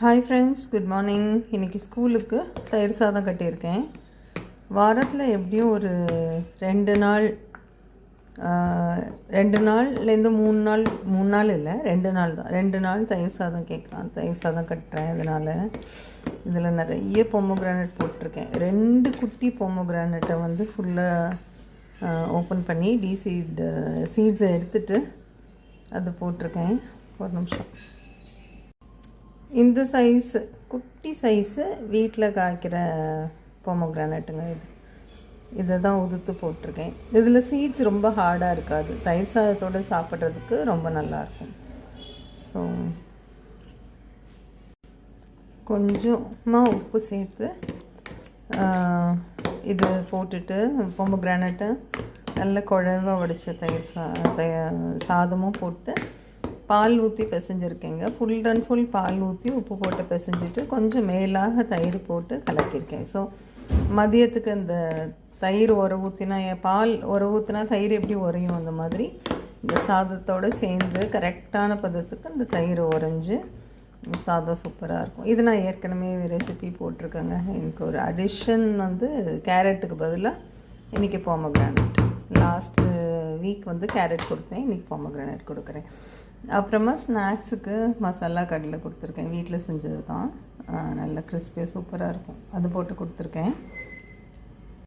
Hi friends, good morning. இன்றைக்கி ஸ்கூலுக்கு தயிர் சாதம் கட்டியிருக்கேன். வாரத்தில் எப்படியும் ஒரு 2 நாள் 2 நாள்லேருந்து 3 நாள் இல்லை, 2 நாள் தான். 2 நாள் தயிர் சாதம் கேட்குறான். தயிர் சாதம் கட்டுறேன். அதனால் இதில் நிறைய பொமோகிரானட் போட்டிருக்கேன். 2 குட்டி பொமோகிரானட்டை வந்து ஃபுல்லாக ஓப்பன் பண்ணி சீட்ஸை எடுத்துகிட்டு அது போட்டிருக்கேன். ஒரு நிமிஷம். இந்த சைஸு குட்டி சைஸு வீட்டில் காய்க்கிற பொமோகிரானட்டுங்க. இதை தான் உதுத்து போட்டிருக்கேன். இதில் சீட்ஸ் ரொம்ப ஹார்டாக இருக்காது. தயிர் சாதத்தோடு சாப்பிட்றதுக்கு ரொம்ப நல்லாயிருக்கும். ஸோ கொஞ்சமாக உப்பு சேர்த்து இது போட்டுட்டு பொமோகிரானட்டை நல்ல குழவா வடித்த சாதமும் போட்டு பால் ஊற்றி பிசைஞ்சிருக்கேங்க. ஃபுல் அண்ட் ஃபுல் பால் ஊற்றி உப்பு போட்டு பிசைஞ்சிட்டு கொஞ்சம் மேலாக தயிர் போட்டு கலக்கியிருக்கேன். ஸோ மதியத்துக்கு இந்த தயிர் ஊற்றினா, பால் ஊற்றினா தயிர் எப்படி உரையும், அந்த மாதிரி இந்த சாதத்தோடு சேர்ந்து கரெக்டான பதத்துக்கு இந்த தயிர் உறைஞ்சி சாதம் சூப்பராக இருக்கும். இது நான் ஏற்கனவே ரெசிபி போட்டிருக்கேங்க. எனக்கு ஒரு அடிஷன் வந்து கேரட்டுக்கு பதிலாக இன்றைக்கி பொமோகிரானட். லாஸ்ட்டு வீக் வந்து கேரட் கொடுத்தேன், இன்றைக்கி பொமோகிரானட் கொடுக்குறேன். அப்புறமா ஸ்நாக்ஸுக்கு மசாலா கடலை கொடுத்துருக்கேன். வீட்டில் செஞ்சது தான், நல்ல கிறிஸ்பியாக சூப்பராக இருக்கும். அது போட்டு கொடுத்துருக்கேன்.